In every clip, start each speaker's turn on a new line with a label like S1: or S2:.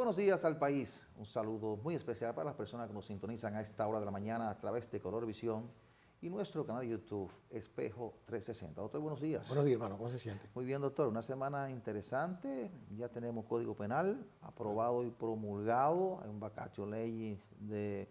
S1: buenos días al país. Un saludo muy especial para las personas que nos sintonizan a esta hora de la mañana a través de Color Visión y nuestro canal de YouTube, Espejo 360. Doctor, buenos días.
S2: Buenos días, hermano. ¿Cómo se siente?
S1: Muy bien, doctor. Una semana interesante. Ya tenemos Código Penal aprobado y promulgado. Hay un vacatio ley de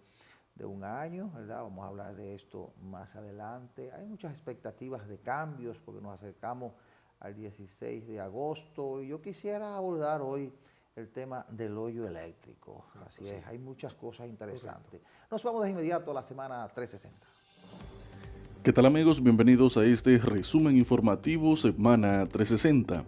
S1: un año, ¿verdad? Vamos a hablar de esto más adelante. Hay muchas expectativas de cambios porque nos acercamos al 16 de agosto y yo quisiera abordar hoy el tema del hoyo eléctrico. Así es, hay muchas cosas interesantes. Nos vamos de inmediato a la semana 360.
S3: ¿Qué tal, amigos? Bienvenidos a este resumen informativo Semana 360.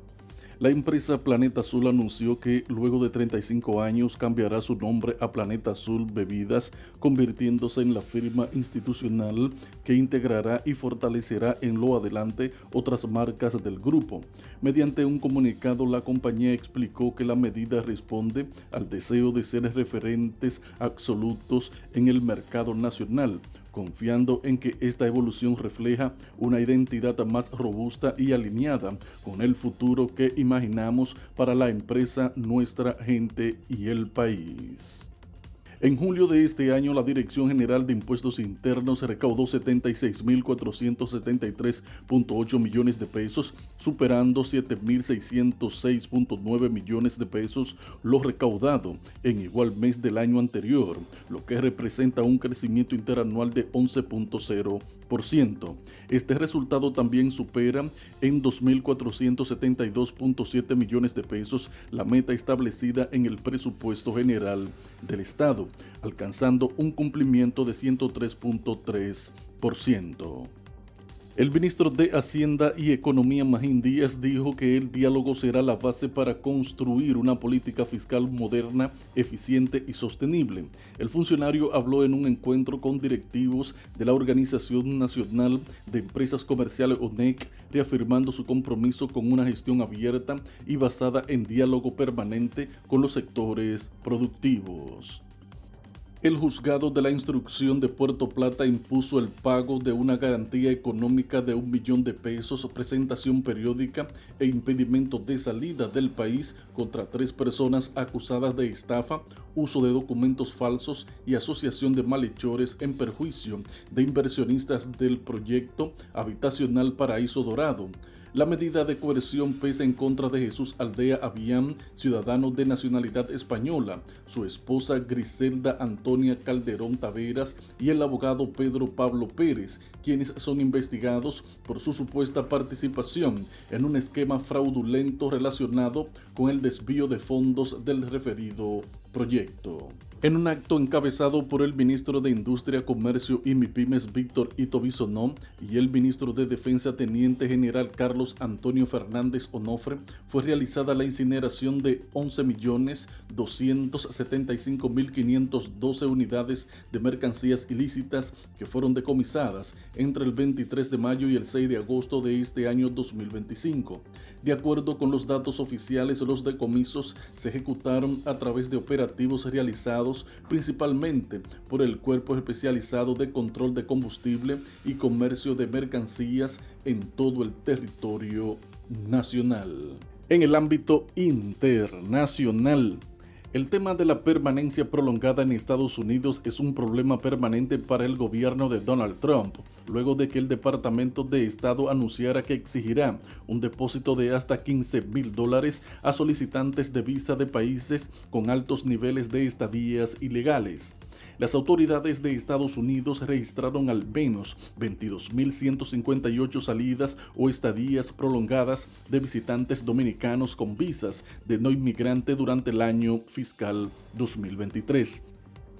S3: La empresa Planeta Azul anunció que luego de 35 años cambiará su nombre a Planeta Azul Bebidas, convirtiéndose en la firma institucional que integrará y fortalecerá en lo adelante otras marcas del grupo. Mediante un comunicado, la compañía explicó que la medida responde al deseo de ser referentes absolutos en el mercado nacional, confiando en que esta evolución refleja una identidad más robusta y alineada con el futuro que imaginamos para la empresa, nuestra gente y el país. En julio de este año, la Dirección General de Impuestos Internos recaudó 76.473.8 millones de pesos, superando 7.606.9 millones de pesos lo recaudado en igual mes del año anterior, lo que representa un crecimiento interanual de 11.0%. Este resultado también supera en 2.472.7 millones de pesos la meta establecida en el presupuesto general del Estado, alcanzando un cumplimiento de 103.3%. El ministro de Hacienda y Economía, Magín Díaz, dijo que el diálogo será la base para construir una política fiscal moderna, eficiente y sostenible. El funcionario habló en un encuentro con directivos de la Organización Nacional de Empresas Comerciales ONEC, reafirmando su compromiso con una gestión abierta y basada en diálogo permanente con los sectores productivos. El juzgado de la instrucción de Puerto Plata impuso el pago de una garantía económica de $1 millón, presentación periódica e impedimento de salida del país contra 3 personas acusadas de estafa, uso de documentos falsos y asociación de malhechores en perjuicio de inversionistas del proyecto habitacional Paraíso Dorado. La medida de coerción pesa en contra de Jesús Aldea Avián, ciudadano de nacionalidad española, su esposa Griselda Antonia Calderón Taveras y el abogado Pedro Pablo Pérez, quienes son investigados por su supuesta participación en un esquema fraudulento relacionado con el desvío de fondos del referido proyecto. En un acto encabezado por el ministro de Industria, Comercio y MIPYMES Víctor Ito Bisonó y el ministro de Defensa Teniente General Carlos Antonio Fernández Onofre, fue realizada la incineración de 11.275.512 unidades de mercancías ilícitas que fueron decomisadas entre el 23 de mayo y el 6 de agosto de este año 2025. De acuerdo con los datos oficiales, los decomisos se ejecutaron a través de operativos realizados principalmente por el Cuerpo Especializado de Control de Combustible y Comercio de Mercancías en todo el territorio nacional. En el ámbito internacional, el tema de la permanencia prolongada en Estados Unidos es un problema permanente para el gobierno de Donald Trump, luego de que el Departamento de Estado anunciara que exigirá un depósito de hasta $15,000 a solicitantes de visa de países con altos niveles de estadías ilegales. Las autoridades de Estados Unidos registraron al menos 22.158 salidas o estadías prolongadas de visitantes dominicanos con visas de no inmigrante durante el año fiscal 2023.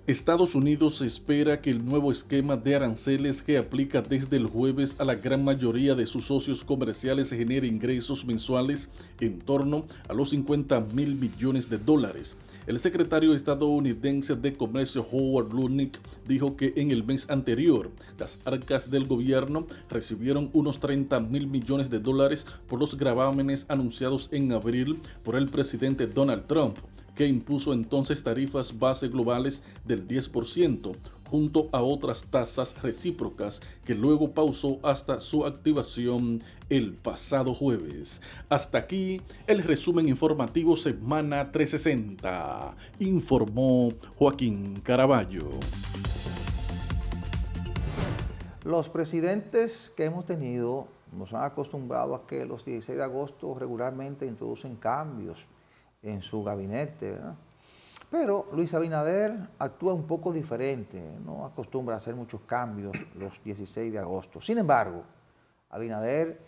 S3: Estados Unidos espera que el nuevo esquema de aranceles que aplica desde el jueves a la gran mayoría de sus socios comerciales genere ingresos mensuales en torno a los $50,000 millones. El secretario estadounidense de Comercio Howard Lutnick dijo que en el mes anterior las arcas del gobierno recibieron unos $30,000 millones por los gravámenes anunciados en abril por el presidente Donald Trump, que impuso entonces tarifas base globales del 10%, junto a otras tasas recíprocas que luego pausó hasta su activación el pasado jueves. Hasta aquí el resumen informativo Semana 360, informó Joaquín Caraballo.
S1: Los presidentes que hemos tenido nos han acostumbrado a que los 16 de agosto regularmente introducen cambios en su gabinete, ¿verdad? Pero Luis Abinader actúa un poco diferente, no acostumbra a hacer muchos cambios los 16 de agosto. Sin embargo, Abinader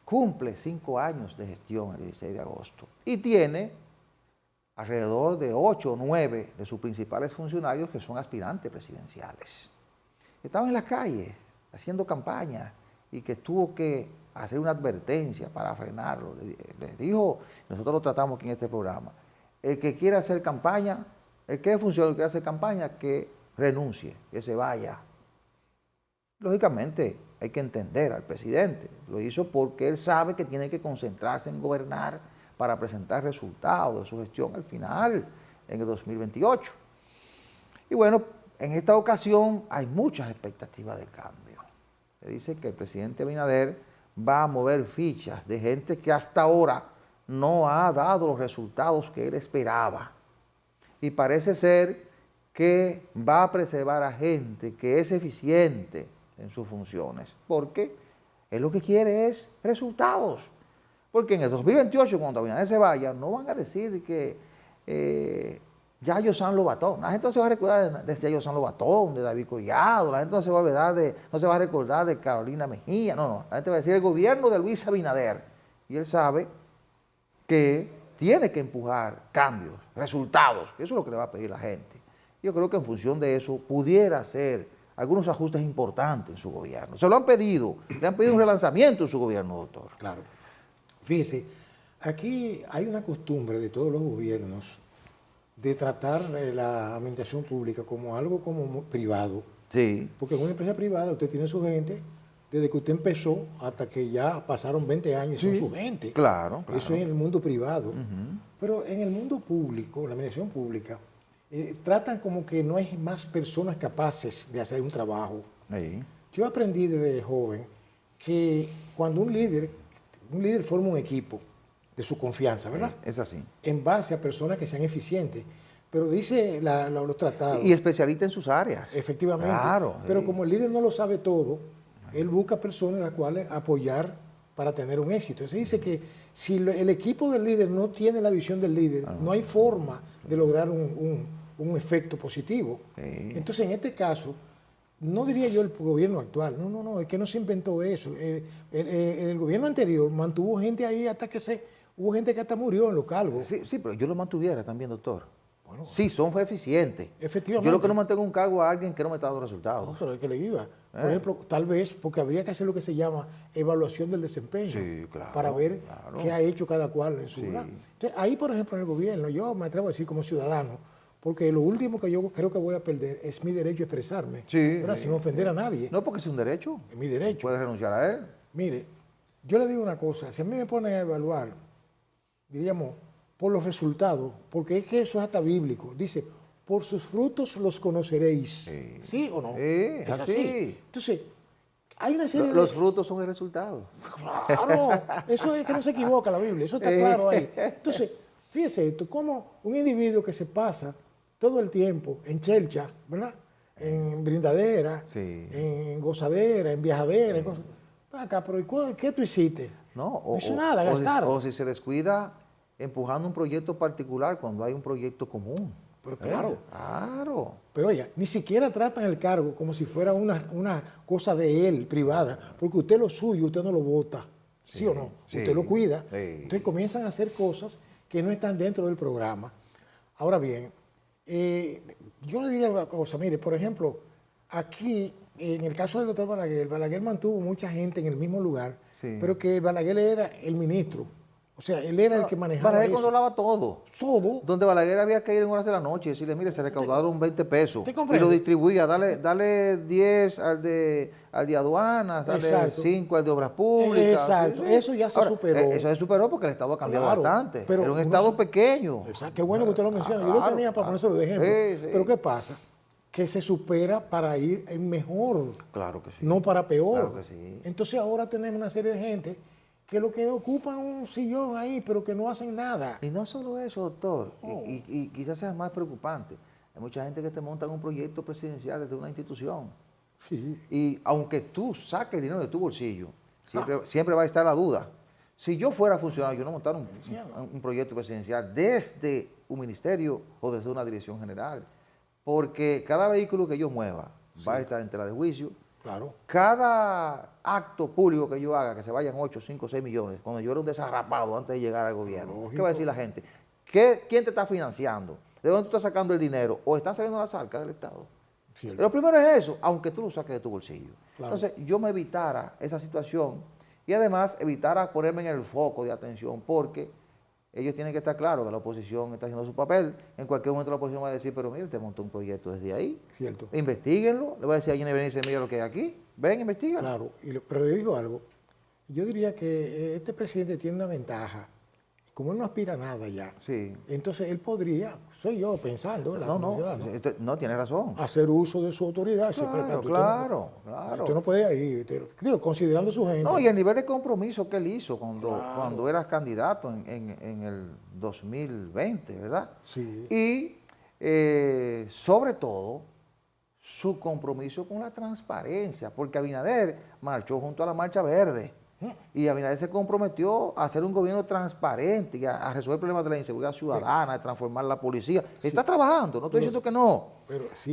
S1: cumple 5 años de gestión el 16 de agosto y tiene alrededor de 8 o 9 de sus principales funcionarios que son aspirantes presidenciales. Estaban en las calles haciendo campaña y que tuvo que hacer una advertencia para frenarlo. Les dijo, nosotros lo tratamos aquí en este programa, el que quiera hacer campaña, el que es funcionario y quiera hacer campaña, que renuncie, que se vaya. Lógicamente hay que entender al presidente, lo hizo porque él sabe que tiene que concentrarse en gobernar para presentar resultados de su gestión al final, en el 2028. Y bueno, en esta ocasión hay muchas expectativas de cambio. Se dice que el presidente Abinader va a mover fichas de gente que hasta ahora no ha dado los resultados que él esperaba. Y parece ser que va a preservar a gente que es eficiente en sus funciones, porque él lo que quiere es resultados. Porque en el 2028, cuando Abinader se vaya, no van a decir que Yayo San Lobatón. La gente no se va a recordar de Yayo San Lobatón, de David Collado, la gente no se va a recordar de Carolina Mejía, no, la gente va a decir el gobierno de Luis Abinader. Y él sabe que tiene que empujar cambios, resultados, que eso es lo que le va a pedir la gente. Yo creo que en función de eso pudiera hacer algunos ajustes importantes en su gobierno. Se lo han pedido, le han pedido un relanzamiento en su gobierno, doctor.
S2: Claro. Fíjese, aquí hay una costumbre de todos los gobiernos de tratar la administración pública como algo como privado.
S1: Sí.
S2: Porque en una empresa privada usted tiene su gente, desde que usted empezó hasta que ya pasaron 20 años, sí, son su gente.
S1: Claro, claro.
S2: Eso es en el mundo privado. Pero en el mundo público, la administración pública, tratan como que no hay más personas capaces de hacer un trabajo.
S1: Sí.
S2: Yo aprendí desde joven que cuando un líder forma un equipo de su confianza, ¿verdad?
S1: Es así.
S2: En base a personas que sean eficientes. Pero dice los tratados.
S1: Y especialista en sus áreas.
S2: Efectivamente.
S1: Claro.
S2: Pero
S1: sí,
S2: como el líder no lo sabe todo, él busca personas a las cuales apoyar para tener un éxito. Entonces dice que si el equipo del líder no tiene la visión del líder, no hay forma de lograr un efecto positivo.
S1: sí.
S2: Entonces, en este caso, no diría yo el gobierno actual, no, es que no se inventó eso. El gobierno anterior mantuvo gente ahí hasta que hubo gente que hasta murió en los cargos.
S1: Sí, pero yo lo mantuviera también, doctor.
S2: Bueno,
S1: sí, fue eficientes.
S2: Efectivamente.
S1: Yo lo que no mantengo un cargo a alguien que no me está dando resultados.
S2: No, pero es que le iba. Por ejemplo, tal vez, porque habría que hacer lo que se llama evaluación del desempeño.
S1: Sí, claro,
S2: para ver
S1: claro.
S2: qué ha hecho cada cual en su
S1: Sí.
S2: lugar. Entonces, ahí, por ejemplo, en el gobierno, yo me atrevo a decir como ciudadano, porque lo último que yo creo que voy a perder es mi derecho a expresarme,
S1: Sí,
S2: ¿verdad? Sin ofender a nadie.
S1: No, porque es un derecho.
S2: Es mi derecho.
S1: Puedes renunciar a él.
S2: Mire, yo le digo una cosa, si a mí me ponen a evaluar, diríamos, por los resultados, porque es que eso es hasta bíblico, dice, por sus frutos los conoceréis.
S1: Sí.
S2: ¿Sí o no?
S1: Sí,
S2: es
S1: así.
S2: Entonces, hay una serie
S1: Los frutos son el resultado.
S2: Claro, eso es que no se equivoca la Biblia, eso está claro ahí. Entonces, fíjese esto, como un individuo que se pasa todo el tiempo en chelcha, ¿verdad? En brindadera,
S1: Sí.
S2: en gozadera, en viajadera, en cosas. Acá, pero ¿qué tú hiciste?
S1: No,
S2: hizo nada, gastaron.
S1: O si se descuida empujando un proyecto particular cuando hay un proyecto común.
S2: Pero claro.
S1: Claro.
S2: Pero oye, ni siquiera tratan el cargo como si fuera una cosa de él, privada, porque usted lo suyo, usted no lo vota, ¿sí o no?
S1: Sí.
S2: Usted lo cuida.
S1: Sí.
S2: Entonces comienzan a hacer cosas que no están dentro del programa. Ahora bien, yo le diría una cosa, mire, por ejemplo, aquí, en el caso del doctor Balaguer mantuvo mucha gente en el mismo lugar,
S1: Sí.
S2: pero que Balaguer era el ministro. O sea, él era el que manejaba
S1: Balaguer
S2: eso.
S1: controlaba todo.
S2: Todo.
S1: Donde Balaguer había que ir en horas de la noche y decirle, mire, se recaudaron 20 pesos.
S2: ¿Te
S1: Y
S2: comprende?
S1: lo distribuía, dale 10 al de aduanas, dale
S2: Exacto.
S1: 5 al de obras públicas.
S2: Exacto. Eso ya se superó.
S1: Eso se superó porque el Estado ha cambiado
S2: Claro,
S1: bastante.
S2: pero
S1: Era un
S2: uno
S1: Estado
S2: se-
S1: pequeño.
S2: Exacto, qué bueno que usted lo menciona. Yo lo
S1: Claro,
S2: tenía para
S1: claro.
S2: ponérselo de ejemplo.
S1: Sí, sí.
S2: Pero ¿qué pasa? que se supera para ir en mejor,
S1: Claro que sí.
S2: no para peor.
S1: Claro que sí.
S2: Entonces ahora tenemos una serie de gente que lo que ocupan un sillón ahí, pero que no hacen nada.
S1: Y no solo eso, doctor,
S2: Oh.
S1: y quizás sea más preocupante. Hay mucha gente que te monta un proyecto presidencial desde una institución.
S2: Sí.
S1: Y aunque tú saques el dinero de tu bolsillo, siempre va a estar la duda. Si yo fuera funcionario, yo no montara un proyecto presidencial desde un ministerio o desde una dirección general. Porque cada vehículo que yo mueva va a estar en tela de juicio.
S2: Claro.
S1: Cada acto público que yo haga, que se vayan 8, 5, 6 millones, cuando yo era un desarrapado antes de llegar al gobierno, ¿qué
S2: Lógico.
S1: va a decir la gente? ¿Quién te está financiando? ¿De dónde tú estás sacando el dinero? ¿O están saliendo las arcas del Estado?
S2: Cierto.
S1: Lo primero es eso, aunque tú lo saques de tu bolsillo.
S2: Claro.
S1: Entonces, yo me evitara esa situación y además evitara ponerme en el foco de atención, porque ellos tienen que estar claros que la oposición está haciendo su papel. En cualquier momento la oposición va a decir, pero mire, te montó un proyecto desde ahí.
S2: Cierto.
S1: Investíguenlo. Le voy a decir a Jenny Berenice, mira lo que hay aquí. Ven, investígalo.
S2: Claro. Pero le digo algo. Yo diría que este presidente tiene una ventaja. Como él no aspira a nada ya,
S1: Sí.
S2: entonces él podría, soy yo pensando, ¿verdad?
S1: No,
S2: Como
S1: no,
S2: ciudadano,
S1: no, tiene razón.
S2: hacer uso de su autoridad. Sí, pero
S1: Claro,
S2: usted
S1: claro,
S2: no,
S1: claro.
S2: Usted no puede ir, digo, considerando su gente.
S1: No, y el nivel de compromiso que él hizo cuando,
S2: Claro.
S1: cuando eras candidato en el 2020, ¿verdad?
S2: Sí.
S1: Y sobre todo, su compromiso con la transparencia, porque Abinader marchó junto a la Marcha Verde. Y Abinader se comprometió a hacer un gobierno transparente y a resolver problemas de la inseguridad ciudadana, de transformar la policía. Está trabajando, no estoy diciendo que no.
S2: Pero sí.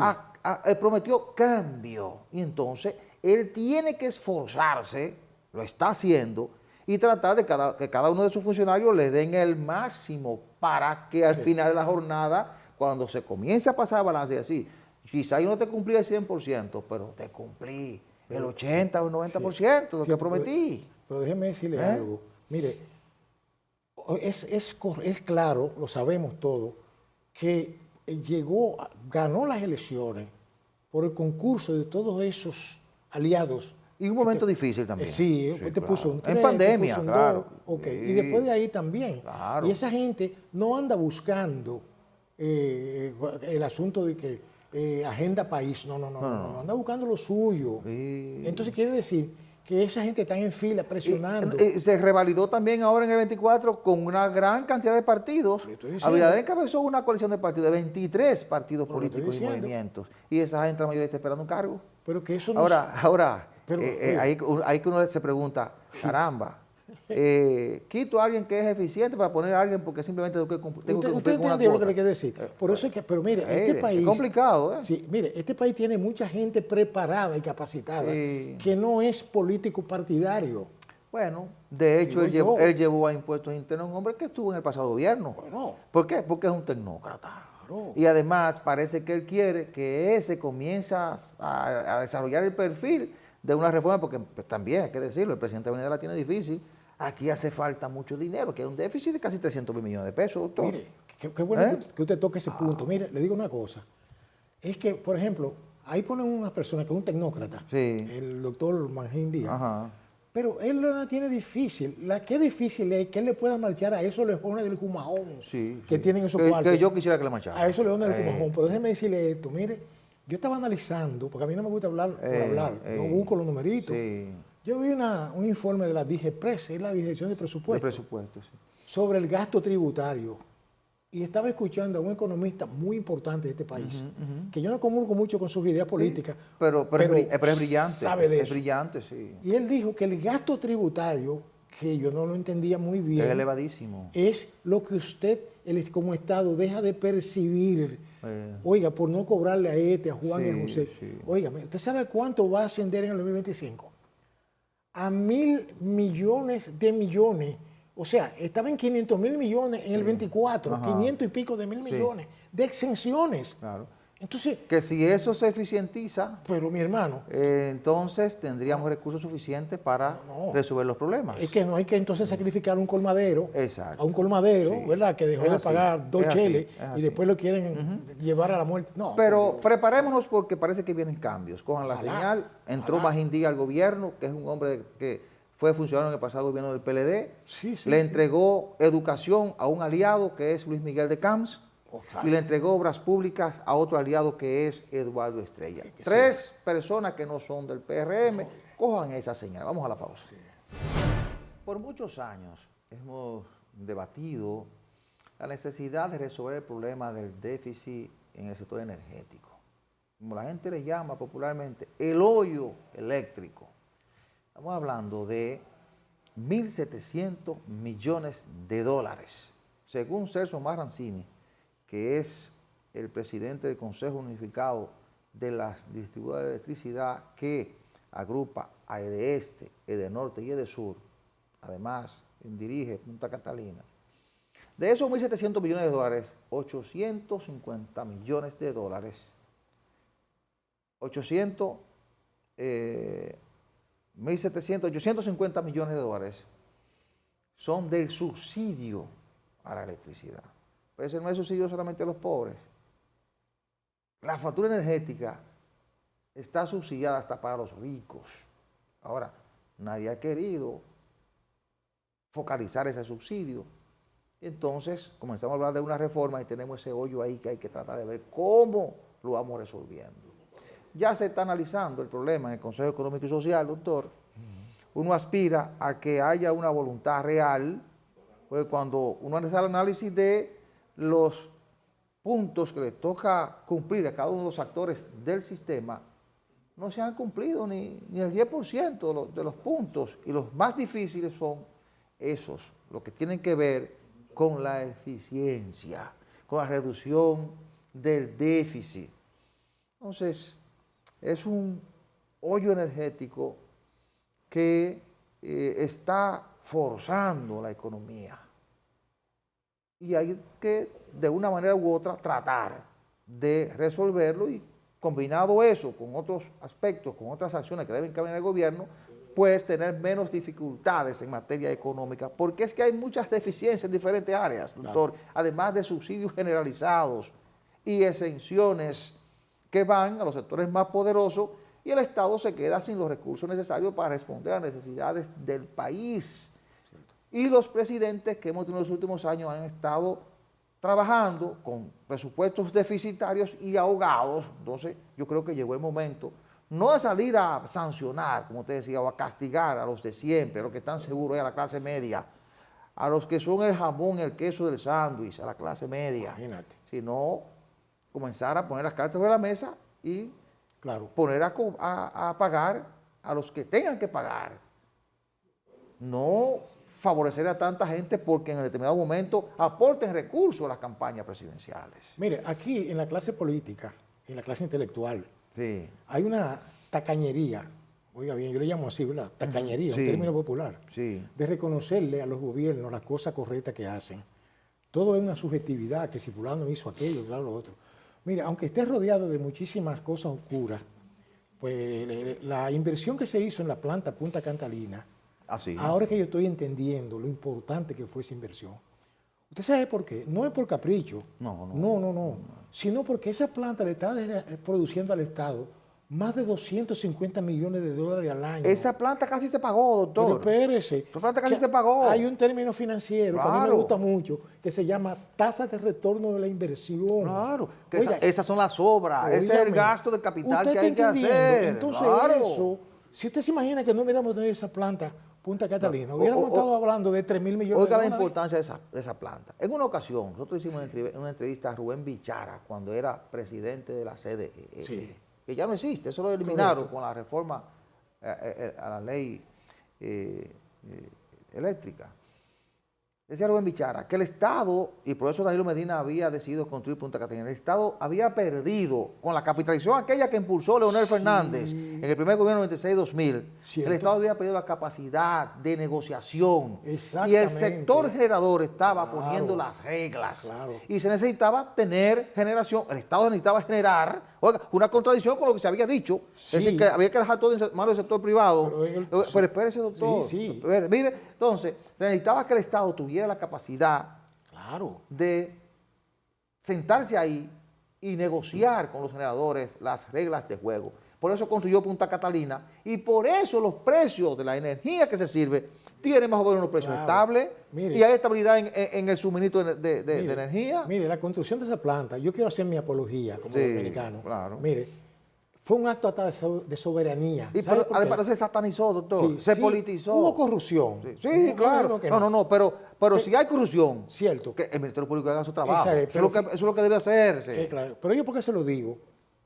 S1: Él prometió cambio. Y entonces él tiene que esforzarse, lo está haciendo, y tratar de que cada uno de sus funcionarios le den el máximo para que al final de la jornada, cuando se comience a pasar balance y así, quizá yo no te cumplí el 100%, pero te cumplí el 80 o el 90% de lo que prometí.
S2: Pero déjeme decirle algo. Mire, es claro, lo sabemos todos, que ganó las elecciones por el concurso de todos esos aliados.
S1: Y un momento difícil también.
S2: Sí, te
S1: claro.
S2: puso un 3,
S1: en pandemia,
S2: te puso un
S1: claro.
S2: 2, ok.
S1: Sí.
S2: Y después de ahí también.
S1: Claro.
S2: Y esa gente no anda buscando el asunto de que agenda país, no, anda buscando lo suyo.
S1: Sí.
S2: Entonces quiere decir que esa gente está en fila presionando.
S1: Se revalidó también ahora en el 24 con una gran cantidad de partidos.
S2: Le estoy diciendo.
S1: Abinader encabezó una coalición de partidos, de 23 partidos
S2: Pero le estoy
S1: políticos y
S2: diciendo.
S1: movimientos. Y esa gente, la mayoría, está esperando un cargo.
S2: Pero que eso no
S1: Ahora
S2: Pero,
S1: ahí que uno se pregunta, caramba, quito a alguien que es eficiente para poner a alguien porque simplemente tengo que cumplir
S2: usted
S1: con una
S2: entiende lo que
S1: cuota.
S2: le quiero decir. Por eso es que, pero mire, este país...
S1: Es complicado, ¿eh?
S2: Sí, mire, este país tiene mucha gente preparada y capacitada
S1: Sí.
S2: que no es político partidario.
S1: Bueno, de hecho,
S2: Digo
S1: él llevó a impuestos internos a un hombre que estuvo en el pasado gobierno.
S2: Bueno,
S1: ¿Por qué? Porque es un tecnócrata.
S2: claro.
S1: Y además parece que él quiere que ese comience a desarrollar el perfil de una reforma, porque pues, también hay que decirlo, el presidente Abinader la tiene difícil. Aquí hace falta mucho dinero, que hay un déficit de casi 300 mil millones de pesos, doctor.
S2: Mire, qué bueno
S1: ¿Eh?
S2: que usted toque ese punto. Mire, le digo una cosa. Es que, por ejemplo, ahí ponen unas personas que es un tecnócrata,
S1: Sí.
S2: el doctor Manjín Díaz,
S1: Ajá.
S2: pero él no la tiene difícil. La que difícil es que él le pueda marchar a esos leones del Jumajón
S1: Sí,
S2: que
S1: sí.
S2: tienen esos
S1: que
S2: cuartos.
S1: yo quisiera que le marchara.
S2: A esos leones del Jumajón. Pero déjeme decirle esto, mire, yo estaba analizando, porque a mí no me gusta hablar por hablar, yo busco los numeritos.
S1: Sí,
S2: Yo vi un informe de la DGPRES, es la Dirección de
S1: de
S2: Presupuesto,
S1: presupuesto, sí.
S2: sobre el gasto tributario. Y estaba escuchando a un economista muy importante de este país, que yo no comulgo mucho con sus ideas políticas,
S1: Pero es brillante.
S2: sabe de
S1: es
S2: eso.
S1: brillante, sí.
S2: Y él dijo que el gasto tributario, que yo no lo entendía muy
S1: Es
S2: bien,
S1: elevadísimo.
S2: es lo que usted como Estado deja de percibir,
S1: Eh.
S2: oiga, por no cobrarle a a Juan y a
S1: Sí,
S2: José.
S1: sí.
S2: Óigame, ¿usted sabe cuánto va a ascender en el 2025? A 1.000 millones de millones. O sea, estaba en 500 mil millones en el 24,
S1: Ajá.
S2: 500 y pico de mil
S1: Sí.
S2: millones de exenciones.
S1: Claro.
S2: Entonces,
S1: Que si eso se eficientiza,
S2: pero mi hermano,
S1: entonces tendríamos recursos suficientes para
S2: No.
S1: resolver los problemas.
S2: es que no hay que entonces sacrificar un colmadero,
S1: Exacto.
S2: a un colmadero,
S1: Sí.
S2: ¿verdad? Que dejó
S1: Es
S2: de
S1: así,
S2: pagar 2
S1: es así,
S2: cheles
S1: es así.
S2: y después lo quieren llevar a la muerte. No,
S1: Pero preparémonos porque parece que vienen cambios. Cojan la
S2: Ojalá,
S1: señal. Entró
S2: ojalá.
S1: Magín Díaz al gobierno, que es un hombre que fue funcionario en el pasado gobierno del PLD.
S2: Sí, sí,
S1: Le
S2: sí.
S1: entregó educación a un aliado que es Luis Miguel de Camps. y le entregó obras públicas a otro aliado que es Eduardo Estrella. 3 personas que no son del PRM, cojan esa señal. Vamos a la pausa. Por muchos años hemos debatido la necesidad de resolver el problema del déficit en el sector energético. Como la gente le llama popularmente, el hoyo eléctrico. Estamos hablando de 1.700 millones de dólares. Según Celso Marrancini, que es el presidente del Consejo Unificado de las Distribuidoras de Electricidad, que agrupa a EDESTE, EDENORTE y EDESUR, además dirige Punta Catalina. De esos 1.700 millones de dólares, 850 millones de dólares, 850 millones de dólares son del subsidio a la electricidad. Pero ese no es subsidio solamente a los pobres. La factura energética está subsidiada hasta para los ricos. Ahora, nadie ha querido focalizar ese subsidio. Entonces, comenzamos a hablar de una reforma y tenemos ese hoyo ahí que hay que tratar de ver cómo lo vamos resolviendo. Ya se está analizando el problema en el Consejo Económico y Social, doctor. Uno aspira a que haya una voluntad real, porque cuando uno hace el análisis de los puntos que le toca cumplir a cada uno de los actores del sistema, no se han cumplido ni el 10% de los puntos, y los más difíciles son esos, los que tienen que ver con la eficiencia, con la reducción del déficit. Entonces, es un hoyo energético que está forzando la economía. Y hay que, de una manera u otra, tratar de resolverlo, y combinado eso con otros aspectos, con otras acciones que deben caminar el gobierno, pues tener menos dificultades en materia económica, porque es que hay muchas deficiencias en diferentes áreas, doctor, claro, además de subsidios generalizados y exenciones que van a los sectores más poderosos, y el Estado se queda sin los recursos necesarios para responder a las necesidades del país. Y los presidentes que hemos tenido en los últimos años han estado trabajando con presupuestos deficitarios y ahogados. Entonces, yo creo que llegó el momento no de salir a sancionar, como usted decía, o a castigar a los de siempre, a los que están seguros, a la clase media, a los que son el jamón, el queso del sándwich, a la clase media. Imagínate. Sino comenzar a poner las cartas sobre la mesa y claro, poner a pagar a los que tengan que pagar. No favorecer a tanta gente porque en determinado momento aporten recursos a las campañas presidenciales.
S2: Mire, aquí en la clase política, en la clase intelectual,
S1: sí,
S2: hay una tacañería, oiga bien, yo le llamo así, ¿verdad? Tacañería, sí, un término popular,
S1: sí,
S2: de reconocerle a los gobiernos las cosas correctas que hacen. Todo es una subjetividad, que si fulano hizo aquello, claro, lo otro. Mira, aunque esté rodeado de muchísimas cosas oscuras, pues la inversión que se hizo en la planta Punta Catalina, ahora que yo estoy entendiendo lo importante que fue esa inversión. ¿Usted sabe por qué? No es por capricho, no, sino porque esa planta le está produciendo al Estado más de 250 millones de dólares al año.
S1: Esa planta casi se pagó, doctor.
S2: Pero espérese.
S1: Esa planta casi se pagó.
S2: Hay un término financiero que a mí me gusta mucho, que se llama tasa de retorno de la inversión.
S1: Claro, que esas son las obras, ese es el gasto de capital que hay que hacer.
S2: Entonces eso, si usted se imagina que no hubiéramos tenido esa planta Punta Catalina, hubiéramos estado hablando de 3.000 millones de dólares.
S1: Oiga la importancia de esa planta. En una ocasión, nosotros hicimos una entrevista a Rubén Bichara, cuando era presidente de la CDE, que ya no existe, eso lo eliminaron con la reforma a la ley eléctrica. Decía Rubén Bichara que el Estado, y por eso Danilo Medina había decidido construir Punta Catalina, el Estado había perdido con la capitalización aquella que impulsó Leonel Fernández en el primer gobierno 96-2000. El Estado había perdido la capacidad de negociación y el sector generador estaba poniendo las reglas y se necesitaba tener generación, el Estado necesitaba generar, oiga, una contradicción con lo que se había dicho, es decir, que había que dejar todo en manos del sector privado. Pero espérese, doctor. Mire, entonces, se necesitaba que el Estado tuviera la capacidad de sentarse ahí y negociar con los generadores las reglas de juego. Por eso construyó Punta Catalina y por eso los precios de la energía que se sirve tiene más o menos unos precios estables
S2: Mire.
S1: y hay estabilidad en el suministro de
S2: Mire,
S1: energía.
S2: Mire, la construcción de esa planta, yo quiero hacer mi apología como
S1: Sí,
S2: dominicano.
S1: claro.
S2: Mire, fue un acto hasta de soberanía.
S1: Y
S2: ¿Sabe por qué?
S1: además se satanizó, doctor,
S2: Sí,
S1: se
S2: sí,
S1: politizó.
S2: Hubo corrupción.
S1: Sí, claro.
S2: que
S1: No, pero si hay corrupción,
S2: Cierto.
S1: que el Ministerio Público haga su trabajo.
S2: Exacto,
S1: Eso es lo que debe hacerse.
S2: Claro. Pero yo, ¿por qué se lo digo?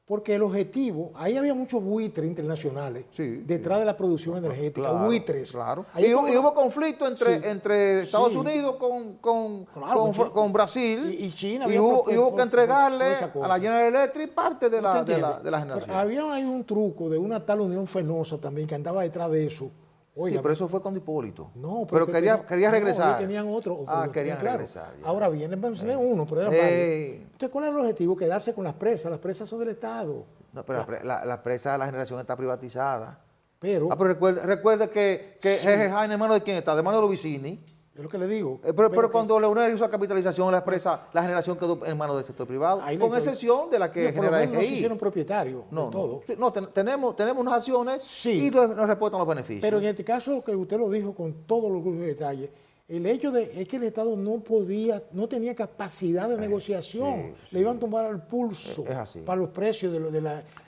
S2: Porque el objetivo, ahí había muchos buitres internacionales
S1: Sí,
S2: detrás de la producción energética,
S1: Claro,
S2: buitres.
S1: Claro.
S2: Ahí
S1: Y
S2: como-
S1: hubo conflicto entre Estados
S2: Sí.
S1: Unidos
S2: Claro,
S1: con Brasil.
S2: y China
S1: Y
S2: había
S1: hubo
S2: por
S1: que entregarle
S2: esa cosa.
S1: a la General Electric parte de
S2: ¿Usted
S1: la
S2: entiende?
S1: generación.
S2: Pero había ahí un truco de una tal Unión Fenosa también que andaba detrás de eso. Oiga,
S1: Sí, pero eso fue con Hipólito.
S2: no,
S1: pero
S2: que
S1: quería regresar.
S2: No, ellos tenían otro.
S1: Querían
S2: claro.
S1: regresar. ya.
S2: Ahora bien, mencioné uno, pero era
S1: Ey.
S2: varios. Entonces, ¿cuál era el objetivo? Quedarse con las presas. Las presas son del Estado.
S1: No, pero la presa de la generación está privatizada.
S2: Pero,
S1: Pero recuerde que Jeje Jaime, ¿en manos de quién está? De manos de los Vicini.
S2: es lo que le digo.
S1: Pero
S2: que-
S1: cuando Leonel hizo la capitalización, la generación quedó en manos del sector privado,
S2: ahí
S1: con
S2: le-
S1: excepción de la que
S2: Digo, por lo
S1: genera
S2: menos no se
S1: EGI.
S2: hicieron propietarios de
S1: No,
S2: todo.
S1: sí, no, tenemos unas acciones
S2: Sí.
S1: y nos reportan los beneficios.
S2: Pero en este caso, que usted lo dijo con todos los detalles, el hecho es que el Estado no tenía capacidad de negociación. Le iban a tomar al pulso
S1: Es así.
S2: para los precios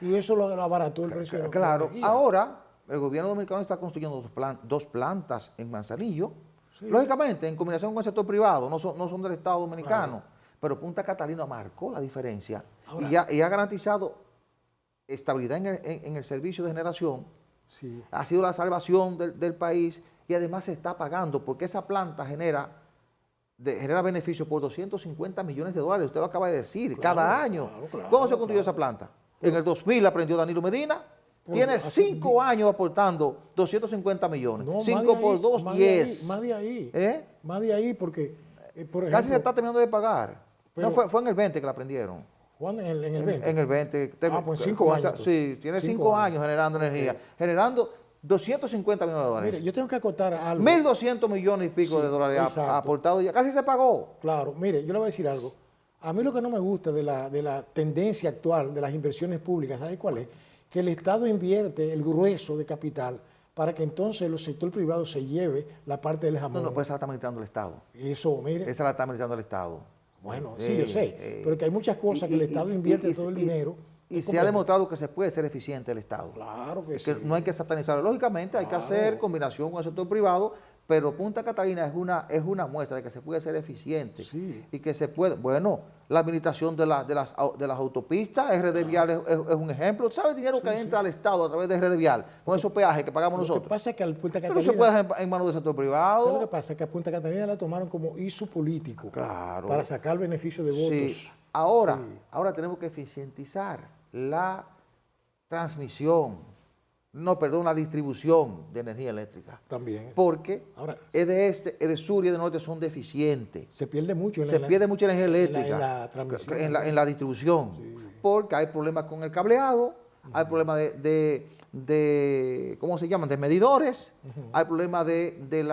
S2: y eso lo abarató el precio de la
S1: Claro,
S2: energía.
S1: ahora el gobierno dominicano está construyendo dos plantas en Manzanillo, lógicamente en combinación con el sector privado, no son del Estado dominicano, pero Punta Catalina marcó la diferencia y ha garantizado estabilidad en el servicio de generación,
S2: Sí.
S1: ha sido la salvación del país y además se está pagando porque esa planta genera beneficios por 250 millones de dólares, usted lo acaba de decir, cada año.
S2: claro,
S1: ¿Cómo se construyó esa planta? En el 2000 la aprendió Danilo Medina, tiene
S2: hace
S1: 5 años aportando 250 millones,
S2: No,
S1: 5 por 2,
S2: más de ahí,
S1: 10.
S2: Más de ahí.
S1: ¿Eh?
S2: Más de ahí porque, por ejemplo,
S1: Casi se está terminando de pagar.
S2: Pero-
S1: No, fue en el 20 que la aprendieron.
S2: Juan, en el 20.
S1: En el 20.
S2: Pues 5 años.
S1: Sí, tiene 5 años generando energía. Generando 250 millones de dólares.
S2: Mire, yo tengo que acotar algo.
S1: 1.200 millones y pico de dólares
S2: exacto.
S1: aportados ya. Casi se pagó.
S2: Claro, mire, yo le voy a decir algo. A mí lo que no me gusta de la tendencia actual de las inversiones públicas, ¿sabe cuál es? Que el Estado invierte el grueso de capital para que entonces el sector privado se lleve la parte del jamón.
S1: No, pues esa la está administrando el Estado.
S2: Eso, mire,
S1: Esa la está administrando el Estado.
S2: bueno, sí, yo sé, pero que hay muchas cosas que el Estado invierte todo el dinero.
S1: Y se ha demostrado que se puede ser eficiente el Estado.
S2: Claro que
S1: Que
S2: sí.
S1: no hay que satanizarlo. Lógicamente hay que hacer combinación con el sector privado, pero Punta Catalina es una muestra de que se puede ser eficiente
S2: Sí.
S1: y que se puede. Bueno, la administración de las autopistas, RD Vial es un ejemplo. ¿Sabe el dinero que entra al Estado a través de RD Vial con esos peajes que pagamos
S2: Lo que
S1: nosotros?
S2: pasa es que al Punta
S1: Pero
S2: Catalina...
S1: se puede hacer en manos del sector
S2: ¿Sabe lo que
S1: privado.
S2: pasa? Que a Punta Catalina la tomaron como ISU político.
S1: Claro.
S2: Para sacar beneficio de votos.
S1: Sí. Ahora tenemos que eficientizar la transmisión, la distribución de energía eléctrica.
S2: También.
S1: Porque
S2: Ahora,
S1: es de sur y de norte son deficientes.
S2: se pierde mucho.
S1: Se pierde mucha energía eléctrica
S2: en la transmisión.
S1: en la distribución. Porque hay problemas con el cableado, hay problemas de ¿cómo se llaman? De medidores, hay problemas de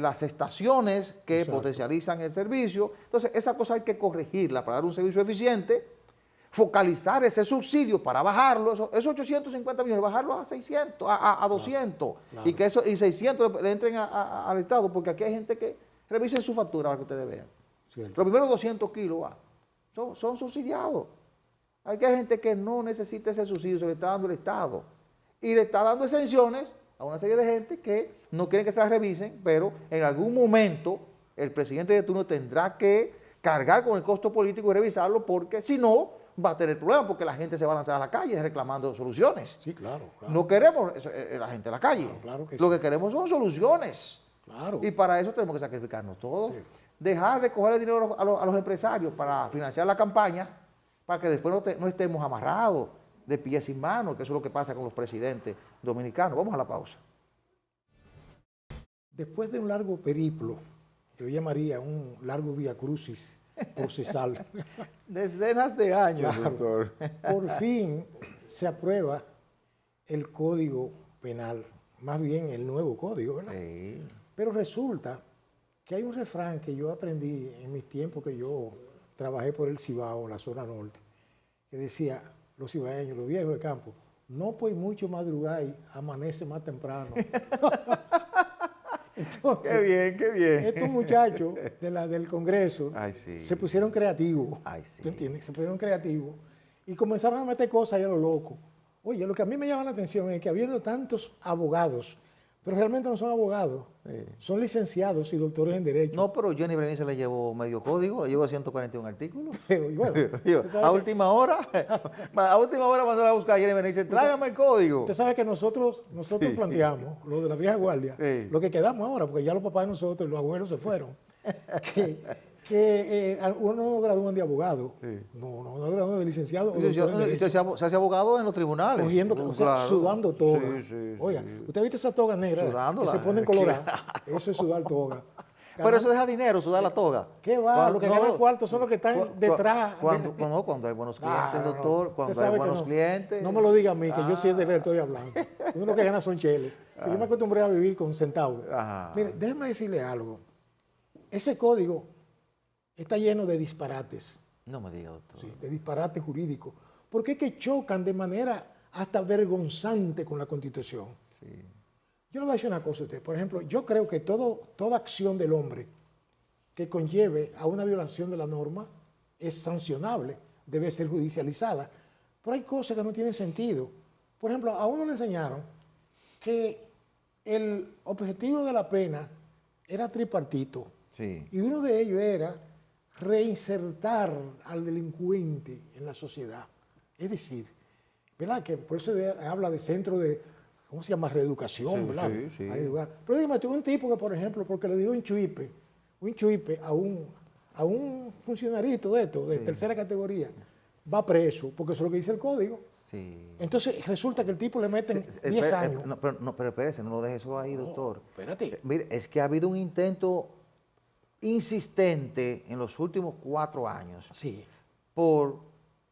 S1: las estaciones que
S2: Exacto.
S1: potencializan el servicio. Entonces, esa cosa hay que corregirla para dar un servicio eficiente, focalizar ese subsidio para bajarlo, esos 850 millones, bajarlo a 600, a 200,
S2: claro.
S1: y que eso y 600 le entren al Estado, porque aquí hay gente que revisen su factura para que ustedes vean.
S2: Cierto.
S1: Los primeros 200 kilos son subsidiados. Hay gente que no necesita ese subsidio, se le está dando el Estado. Y le está dando exenciones a una serie de gente que no quieren que se las revisen, pero en algún momento el presidente de turno tendrá que cargar con el costo político y revisarlo, porque si no, va a tener problemas, porque la gente se va a lanzar a la calle reclamando soluciones.
S2: Sí, claro.
S1: No queremos la gente en la calle.
S2: Claro que
S1: Lo
S2: sí.
S1: que queremos son soluciones.
S2: Claro.
S1: Y para eso tenemos que sacrificarnos todos. Dejar de coger el dinero a los empresarios para financiar la campaña, para que después no estemos amarrados de pies y manos, que eso es lo que pasa con los presidentes dominicanos. Vamos a la pausa.
S2: Después de un largo periplo, que yo llamaría un largo vía crucis procesal,
S1: Decenas de años,
S2: Claro.
S1: doctor.
S2: por fin se aprueba el Código Penal, más bien el nuevo código, ¿verdad?
S1: Sí.
S2: Pero resulta que hay un refrán que yo aprendí en mis tiempos que yo trabajé por el Cibao, la zona norte, que decía, los cibaeños, los viejos de campo, no pues mucho madrugar, amanece más temprano. Entonces,
S1: Qué bien, qué bien.
S2: estos muchachos del Congreso
S1: Ay, sí.
S2: se pusieron creativos.
S1: Ay, sí.
S2: ¿Tú entiendes? Se pusieron creativos y comenzaron a meter cosas ahí a lo loco. Oye, lo que a mí me llama la atención es que habiendo tantos abogados, pero realmente no son abogados, son licenciados y doctores en Derecho.
S1: No, pero Johnny Berenice le llevó medio código, le llevó 141 artículos.
S2: Pero igual,
S1: A última hora mandó a buscar a Johnny Berenice, tráigame el código.
S2: usted sabe que nosotros planteamos, lo de la vieja guardia,
S1: Sí.
S2: lo que quedamos ahora, porque ya los papás de nosotros y los abuelos se fueron, que uno no gradúan de abogado,
S1: Sí.
S2: no gradúan de licenciado o
S1: Y
S2: doctor en Derecho.
S1: se hace abogado en los tribunales.
S2: Cogiendo, o sea,
S1: Claro.
S2: sudando toga.
S1: Sí, sí,
S2: Oiga,
S1: sí.
S2: ¿usted ha visto esa toga negra
S1: Sudándola.
S2: que se pone en colorada? Eso es sudar toga.
S1: Pero eso deja dinero, sudar la toga.
S2: ¿Qué va? Lo que
S1: No,
S2: ganan cuarto son los que están detrás.
S1: Cuando hay buenos clientes,
S2: No.
S1: doctor,
S2: Usted
S1: cuando
S2: sabe
S1: hay
S2: que
S1: buenos
S2: no.
S1: clientes.
S2: No me lo diga a mí, que yo sí es de le estoy hablando. Uno lo que gana son cheles. Yo me acostumbré a vivir con centavos.
S1: Ajá.
S2: Mire, déjeme decirle algo. Ese código está lleno de disparates,
S1: No me diga, doctor.
S2: ¿sí? De disparates jurídicos, porque es que chocan de manera hasta vergonzante con la Constitución.
S1: Sí.
S2: Yo le voy a decir una cosa a usted. Por ejemplo, yo creo que toda acción del hombre que conlleve a una violación de la norma es sancionable, debe ser judicializada. Pero hay cosas que no tienen sentido. Por ejemplo, a uno le enseñaron que el objetivo de la pena era tripartito.
S1: Sí.
S2: Y uno de ellos era reinsertar al delincuente en la sociedad. Es decir, ¿verdad? Que por eso habla de centro de, ¿cómo se llama? Reeducación,
S1: Sí,
S2: ¿verdad?
S1: sí, sí.
S2: Hay lugar. Pero dígame, tú un tipo que, por ejemplo, porque le dio un chuipe a un funcionarito de esto, de tercera categoría, va preso, porque eso es lo que dice el código.
S1: Sí.
S2: Entonces resulta que el tipo le meten 10 años.
S1: Pero espérese, no lo deje solo ahí, doctor.
S2: Espérate.
S1: Mire, es que ha habido un intento insistente en los últimos 4 años
S2: Sí.
S1: por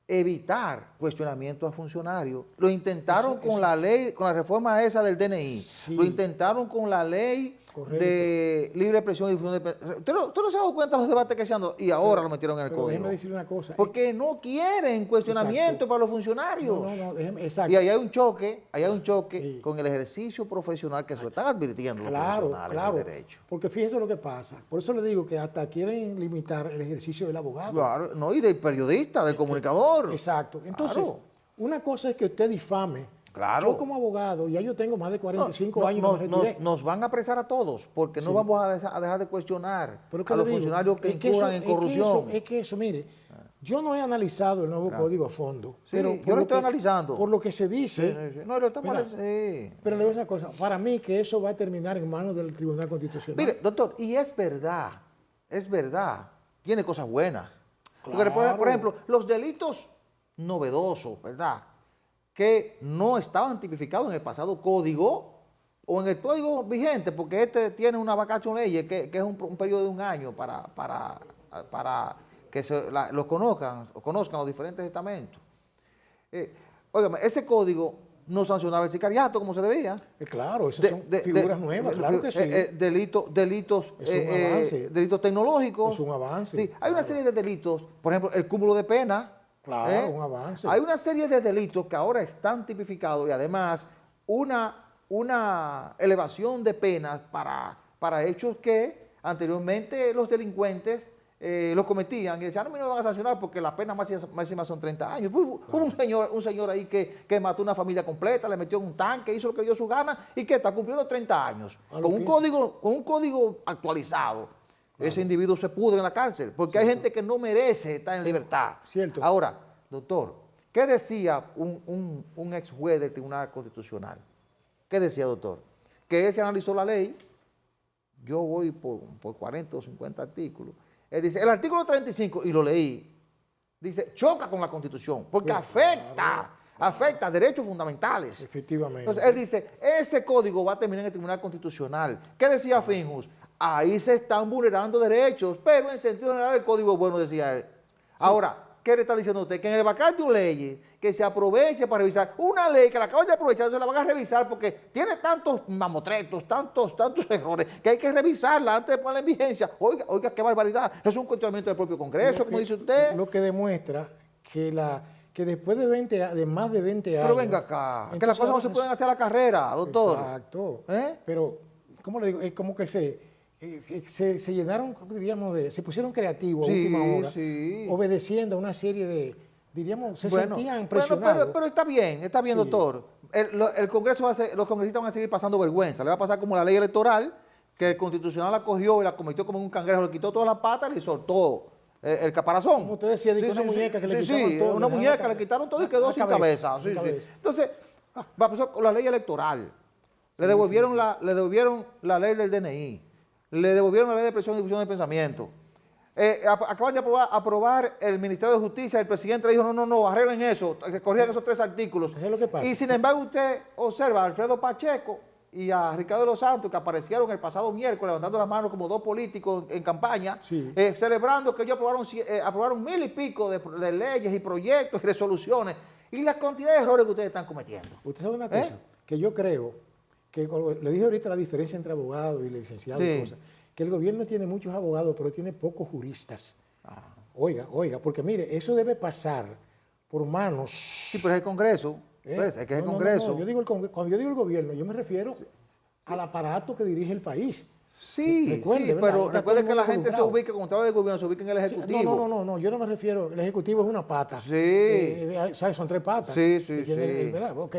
S1: evitar cuestionamientos a funcionarios. Lo intentaron
S2: Eso-
S1: con
S2: eso-
S1: la ley, con la reforma esa del DNI.
S2: Sí.
S1: Lo intentaron con la ley
S2: Correcto.
S1: de libre expresión y difusión de... ¿Usted no se ha dado cuenta de los debates que se han dado? Y ahora lo metieron en el
S2: Pero
S1: código.
S2: déjeme decirle una cosa.
S1: Porque no quieren cuestionamiento
S2: Exacto.
S1: para los funcionarios.
S2: No, déjeme, exacto.
S1: Y ahí hay un choque,
S2: Sí.
S1: con el ejercicio profesional que se lo están advirtiendo los
S2: Claro,
S1: profesionales
S2: claro.
S1: del derecho.
S2: Porque fíjese lo que pasa. Por eso le digo que hasta quieren limitar el ejercicio del abogado.
S1: Claro, no, y del periodista, del comunicador.
S2: Exacto. Entonces,
S1: Claro.
S2: una cosa es que usted difame.
S1: Claro.
S2: Yo como abogado, ya yo tengo más de 45 años,
S1: No,
S2: me retiré.
S1: nos van a apresar a todos, porque no
S2: Sí.
S1: vamos a dejar de cuestionar
S2: Pero ¿qué
S1: a
S2: le
S1: los
S2: digo?
S1: funcionarios que
S2: Es que
S1: incurran
S2: eso-
S1: en
S2: es que
S1: corrupción.
S2: Es que eso, mire, yo no he analizado el nuevo
S1: Claro.
S2: código a fondo.
S1: Sí,
S2: pero
S1: yo
S2: por
S1: lo estoy analizando.
S2: Por lo que se
S1: Sí,
S2: dice,
S1: sí, sí. No, lo estamos
S2: Mira,
S1: sí.
S2: pero le digo una cosa, para mí que eso va a terminar en manos del Tribunal Constitucional.
S1: Mire, doctor, y es verdad, tiene cosas buenas. Porque,
S2: Claro.
S1: por ejemplo, los delitos novedosos, ¿verdad? Que no estaban tipificados en el pasado código o en el código vigente, porque este tiene una vacatio ley que es un periodo de 1 año para que los conozcan los diferentes estamentos. Óigame, ese código no sancionaba el sicariato como se debía.
S2: Claro, esas son figuras nuevas, claro que sí.
S1: Delitos
S2: Es un avance.
S1: delitos tecnológicos.
S2: Es un avance,
S1: Sí, hay una
S2: claro.
S1: serie de delitos, por ejemplo, el cúmulo de pena.
S2: Claro, un avance.
S1: Hay una serie de delitos que ahora están tipificados y además una elevación de penas para hechos que anteriormente los delincuentes los cometían y decían, no me van a sancionar porque las penas máximas son 30 años. Hubo un señor ahí que mató una familia completa, le metió en un tanque, hizo lo que dio su gana y que está cumpliendo 30 años.
S2: A lo
S1: Con
S2: que
S1: un código actualizado. Ese individuo se pudre en la cárcel porque hay gente que no merece estar en libertad.
S2: Cierto.
S1: Ahora, doctor, ¿qué decía un ex juez del Tribunal Constitucional? ¿Qué decía, doctor? Que él se analizó la ley, yo voy por 40 o 50 artículos. Él dice, el artículo 35, y lo leí, dice, choca con la Constitución, porque afecta derechos fundamentales.
S2: Efectivamente.
S1: Entonces, él dice, ese código va a terminar en el Tribunal Constitucional. ¿Qué decía Finjus? Ahí se están vulnerando derechos, pero en sentido general el código es bueno, decía él. Ahora, ¿qué le está diciendo usted? Que en el vacatio ley, que se aproveche para revisar una ley que la acaban de aprovechar, se la van a revisar porque tiene tantos mamotretos, tantos errores, que hay que revisarla antes de ponerla en vigencia. Oiga, qué barbaridad. Es un cuestionamiento del propio Congreso, como dice usted.
S2: Lo que demuestra que después de más de 20 años...
S1: Pero venga acá, que las
S2: entonces
S1: cosas no
S2: ahora
S1: se pueden hacer a la carrera, doctor.
S2: Exacto.
S1: ¿Eh?
S2: Pero ¿cómo le digo? Como que se llenaron, diríamos, se pusieron creativos a
S1: Sí,
S2: última hora,
S1: sí.
S2: obedeciendo a una serie de, diríamos, se
S1: Bueno,
S2: sentían
S1: bueno,
S2: presionados.
S1: pero está bien,
S2: Sí.
S1: doctor. El Congreso los congresistas van a seguir pasando vergüenza. Le va a pasar como la ley electoral, que el Constitucional la cogió y la convirtió como en un cangrejo, le quitó todas las patas y le soltó el caparazón.
S2: Como usted decía, de que una muñeca que le
S1: sí,
S2: quitaban todo,
S1: una
S2: le
S1: muñeca
S2: dejaban
S1: le quitaron todo y
S2: la
S1: quedó sin cabeza.
S2: sin
S1: Sí, sí.
S2: cabeza.
S1: Entonces, va a pasar con la ley electoral. Le devolvieron la ley del DNI. Le devolvieron la ley de presión y difusión de pensamiento. Acaban de aprobar el Ministerio de Justicia. El presidente le dijo, no, arreglen eso, que corrijan esos 3 artículos.
S2: ¿Sabes lo que pasa?
S1: Y sin embargo, usted observa a Alfredo Pacheco y a Ricardo de los Santos, que aparecieron el pasado miércoles levantando las manos como 2 políticos en campaña,
S2: Sí.
S1: celebrando que ellos aprobaron 1000 y pico de leyes y proyectos y resoluciones. Y la cantidad de errores que ustedes están cometiendo.
S2: Usted sabe una cosa, que yo creo, que le dije ahorita la diferencia entre abogado y licenciado y
S1: Sí.
S2: cosas, que el gobierno tiene muchos abogados, pero tiene pocos juristas. Oiga, porque mire, eso debe pasar por manos.
S1: Sí, pero es el Congreso. Pues, es que es el Congreso.
S2: No. Yo digo cuando yo digo el gobierno, yo me refiero al aparato que dirige el país.
S1: Sí,
S2: Recuerde,
S1: sí,
S2: ¿verdad?
S1: pero
S2: Está
S1: recuerde
S2: todo
S1: que
S2: el
S1: la
S2: mundo
S1: gente se
S2: involucrado.
S1: ubica, como del gobierno, se ubica en el
S2: Sí,
S1: Ejecutivo.
S2: No, yo no me refiero, el Ejecutivo es una pata.
S1: Sí.
S2: ¿Sabes? Son 3 patas.
S1: Sí,
S2: que tiene
S1: sí.
S2: ¿verdad? Ok.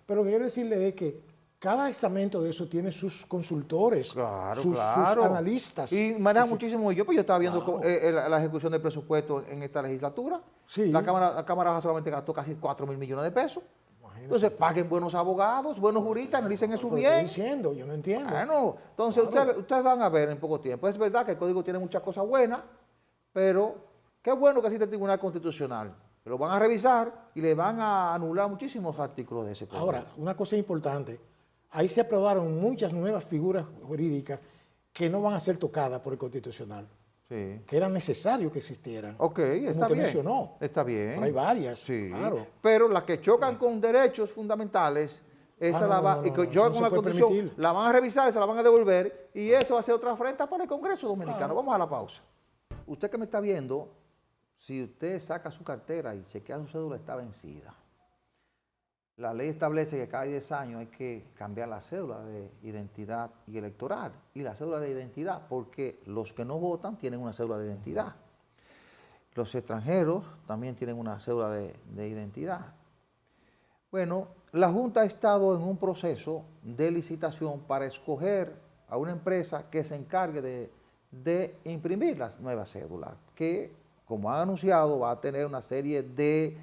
S2: Pero lo que quiero decirle es que cada estamento de eso tiene sus consultores,
S1: Claro,
S2: sus
S1: claro.
S2: analistas.
S1: Y maneja
S2: Sí.
S1: muchísimo. Pues yo estaba viendo
S2: Claro.
S1: la ejecución del presupuesto en esta legislatura.
S2: Sí.
S1: La Cámara Baja solamente gastó casi 4.000 millones de pesos.
S2: Imagínate.
S1: Entonces, paguen buenos abogados, buenos juristas, analicen eso
S2: Lo estoy
S1: bien.
S2: diciendo, yo no entiendo.
S1: Bueno, entonces
S2: Claro.
S1: ustedes van a ver en poco tiempo. Es verdad que el código tiene muchas cosas buenas, pero qué bueno que existe el Tribunal Constitucional. Lo van a revisar y le van a anular muchísimos artículos de ese código.
S2: Ahora, una cosa importante, ahí se aprobaron muchas nuevas figuras jurídicas que no van a ser tocadas por el Constitucional,
S1: Sí.
S2: que era necesario que existieran.
S1: Ok,
S2: Como
S1: está
S2: usted
S1: bien.
S2: mencionó.
S1: Está bien.
S2: Pero hay varias,
S1: Sí.
S2: claro.
S1: Pero las que chocan con derechos fundamentales, esa y que
S2: no,
S1: chocan
S2: no
S1: con
S2: se
S1: la
S2: puede
S1: Constitución,
S2: permitir.
S1: la van a revisar, se la van a devolver y eso va a ser otra afrenta para el Congreso Dominicano. Vamos a la pausa. Usted que me está viendo, si usted saca su cartera y chequea su cédula, está vencida. La ley establece que cada 10 años hay que cambiar la cédula de identidad y electoral y la cédula de identidad, porque los que no votan tienen una cédula de identidad. Los extranjeros también tienen una cédula de identidad. Bueno, la Junta ha estado en un proceso de licitación para escoger a una empresa que se encargue de imprimir las nuevas cédulas, que, como han anunciado, va a tener una serie de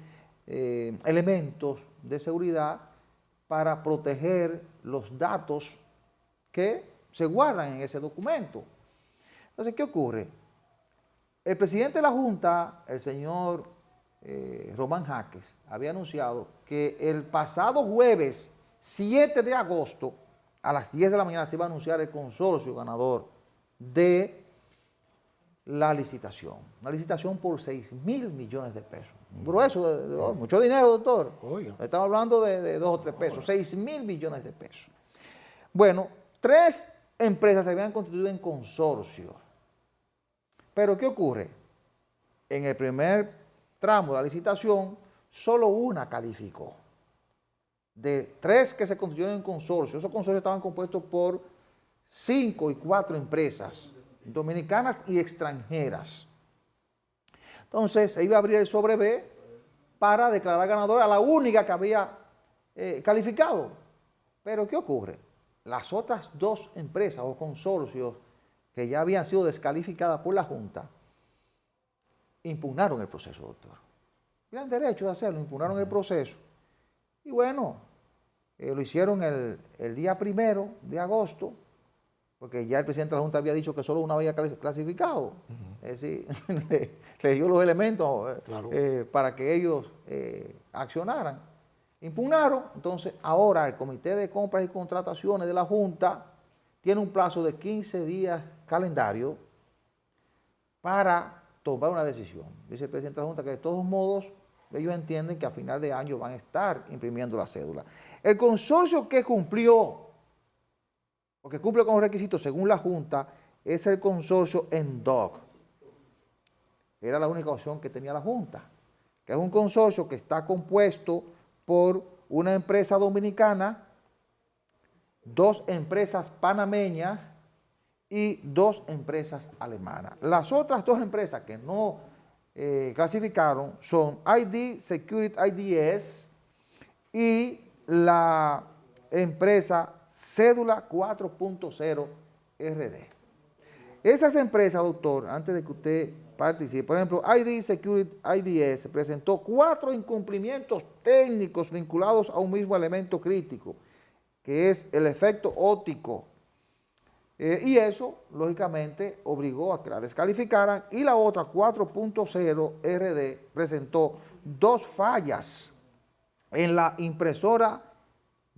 S1: elementos de seguridad para proteger los datos que se guardan en ese documento. Entonces, ¿qué ocurre? El presidente de la Junta, el señor Román Jaques, había anunciado que el pasado jueves 7 de agosto, a las 10 de la mañana, se iba a anunciar el consorcio ganador de la licitación. Una licitación por 6.000 millones de pesos. Grueso, mucho dinero, doctor.
S2: Oiga.
S1: Estamos hablando de 2 o 3 pesos, 6.000 millones de pesos. Bueno, 3 empresas se habían constituido en consorcio. Pero ¿qué ocurre? En el primer tramo de la licitación, solo una calificó. De 3 que se constituyeron en consorcio, esos consorcios estaban compuestos por 5 y 4 empresas, dominicanas y extranjeras. Entonces, se iba a abrir el sobre B para declarar ganadora a la única que había calificado. Pero ¿qué ocurre? Las otras 2 empresas o consorcios que ya habían sido descalificadas por la Junta, impugnaron el proceso, doctor. Tenían derecho de hacerlo, impugnaron el proceso. Y bueno, lo hicieron el día 1 de agosto, porque ya el presidente de la Junta había dicho que solo una había clasificado. Es decir, le dio los elementos
S2: Claro.
S1: para que ellos accionaran. Impugnaron, entonces ahora el Comité de Compras y Contrataciones de la Junta tiene un plazo de 15 días calendario para tomar una decisión. Dice el presidente de la Junta que de todos modos ellos entienden que a final de año van a estar imprimiendo la cédula. El consorcio que cumplió, o que cumple con los requisitos según la Junta, es el consorcio ENDOC. Era la única opción que tenía la Junta, que es un consorcio que está compuesto por una empresa dominicana 2 empresas panameñas y 2 empresas alemanas. Las otras 2 empresas que no clasificaron son ID Security IDS y la empresa Cédula 4.0 RD. Esas empresas, doctor, antes de que usted participe, por ejemplo, ID Security IDS presentó 4 incumplimientos técnicos vinculados a un mismo elemento crítico, que es el efecto óptico. Y eso, lógicamente, obligó a que la descalificaran. Y la otra, 4.0 RD, presentó 2 fallas en la impresora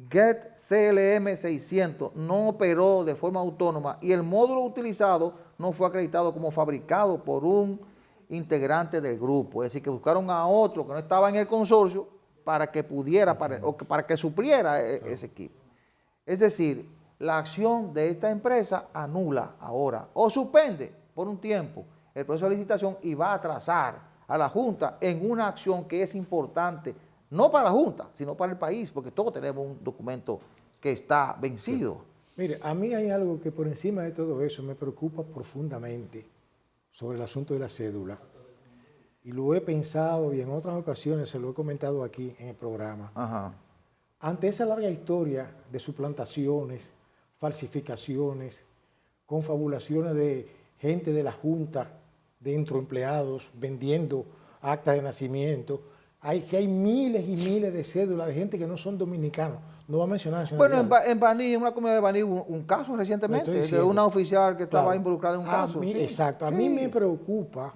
S1: Get CLM 600. No operó de forma autónoma y el módulo utilizado no fue acreditado como fabricado por un integrante del grupo. Es decir, que buscaron a otro que no estaba en el consorcio para que pudiera, para que supliera ese equipo. Es decir, la acción de esta empresa anula ahora o suspende por un tiempo el proceso de licitación y va a atrasar a la Junta en una acción que es importante, no para la Junta, sino para el país, porque todos tenemos un documento que está vencido.
S2: Sí. Mire, a mí hay algo que por encima de todo eso me preocupa profundamente sobre el asunto de la cédula. Y lo he pensado y en otras ocasiones se lo he comentado aquí en el programa.
S1: Ajá.
S2: Ante esa larga historia de suplantaciones, falsificaciones, confabulaciones de gente de la Junta, dentro empleados, vendiendo actas de nacimiento, hay miles y miles de cédulas de gente que no son dominicanos. No va a mencionar.
S1: Bueno, en Baní, en una comunidad de Baní, un caso recientemente de una oficial que estaba involucrada en un caso.
S2: Sí. Exacto. A mí me preocupa,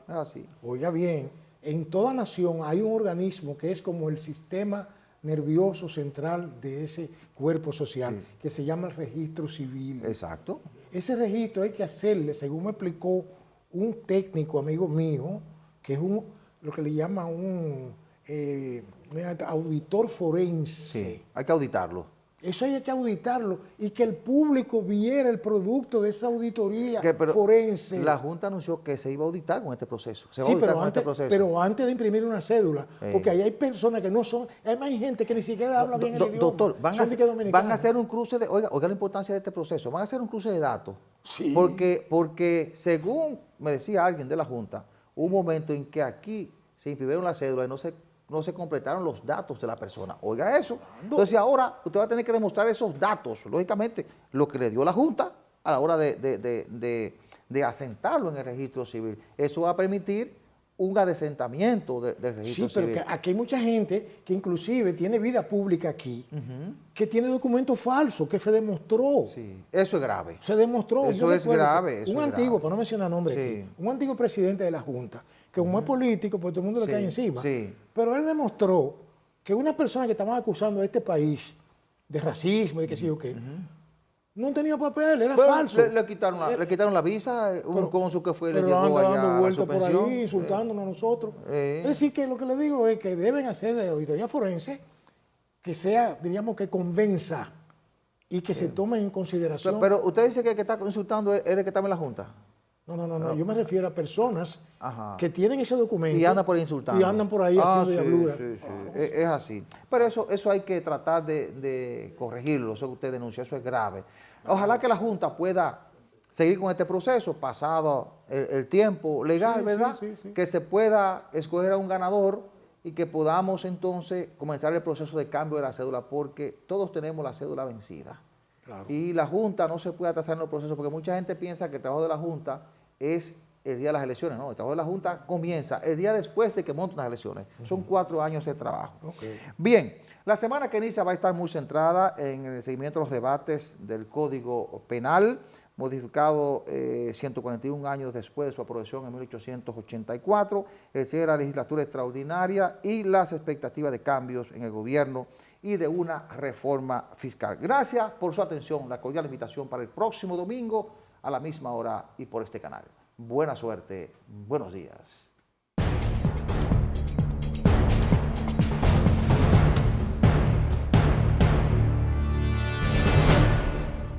S2: oiga bien, en toda nación hay un organismo que es como el sistema nervioso central de ese cuerpo social, que se llama el registro civil.
S1: Exacto.
S2: Ese registro hay que hacerle, según me explicó un técnico amigo mío, que es lo que le llama un auditor forense.
S1: Sí, hay que auditarlo.
S2: Eso hay que auditarlo y que el público viera el producto de esa auditoría forense.
S1: La Junta anunció que se iba a auditar con este proceso. Se va a auditar con este proceso.
S2: Pero antes de imprimir una cédula, porque ahí hay personas que no son, hay gente que ni siquiera habla bien el idioma.
S1: Doctor, van a hacer un cruce de, oiga la importancia de este proceso, van a hacer un cruce de datos.
S2: Sí.
S1: Porque según me decía alguien de la Junta, hubo un momento en que aquí se imprimieron las cédulas y no se completaron los datos de la persona. Oiga eso. Entonces ahora usted va a tener que demostrar esos datos, lógicamente, lo que le dio la Junta a la hora de asentarlo en el registro civil. Eso va a permitir un adesentamiento del registro civil.
S2: Sí, pero que aquí hay mucha gente que inclusive tiene vida pública aquí, que tiene documentos falsos, que se demostró.
S1: Sí, eso es grave.
S2: Se demostró.
S1: Eso es grave.
S2: Un antiguo, para no mencionar nombre aquí, un antiguo presidente de la Junta, que como es político, pues todo el mundo le cae encima. Pero él demostró que una persona que estaban acusando a este país de racismo, de qué sé yo qué, no tenía papel, era falso.
S1: Le quitaron la visa, un cónsul que fue, le
S2: pero
S1: llegó allá
S2: dando vueltas por
S1: pensión,
S2: ahí, insultándonos a nosotros. Es decir, que lo que le digo es que deben hacer la auditoría forense que sea, diríamos, que convenza y que se tome en consideración.
S1: Pero usted dice que el que está insultando es el que está en la Junta.
S2: No, yo me refiero a personas que tienen ese documento.
S1: Y andan por insultando.
S2: Y andan por ahí haciendo diablura.
S1: Sí. Es así. Pero eso hay que tratar de corregirlo, eso que usted denuncia, eso es grave. Ojalá que la Junta pueda seguir con este proceso, pasado el tiempo legal, ¿verdad?
S2: Sí.
S1: Que se pueda escoger a un ganador y que podamos entonces comenzar el proceso de cambio de la cédula, porque todos tenemos la cédula vencida. Claro. Y la Junta no se puede atrasar en los procesos, porque mucha gente piensa que el trabajo de la Junta es el día de las elecciones. No, el trabajo de la Junta comienza el día después de que monten las elecciones. Son 4 años de trabajo. Bien, la semana que inicia va a estar muy centrada en el seguimiento de los debates del Código Penal, modificado 141 años después de su aprobación en 1884, el cierre de la legislatura extraordinaria y las expectativas de cambios en el gobierno y de una reforma fiscal. Gracias por su atención. La cordial invitación para el próximo domingo a la misma hora y por este canal. Buena suerte. Buenos días.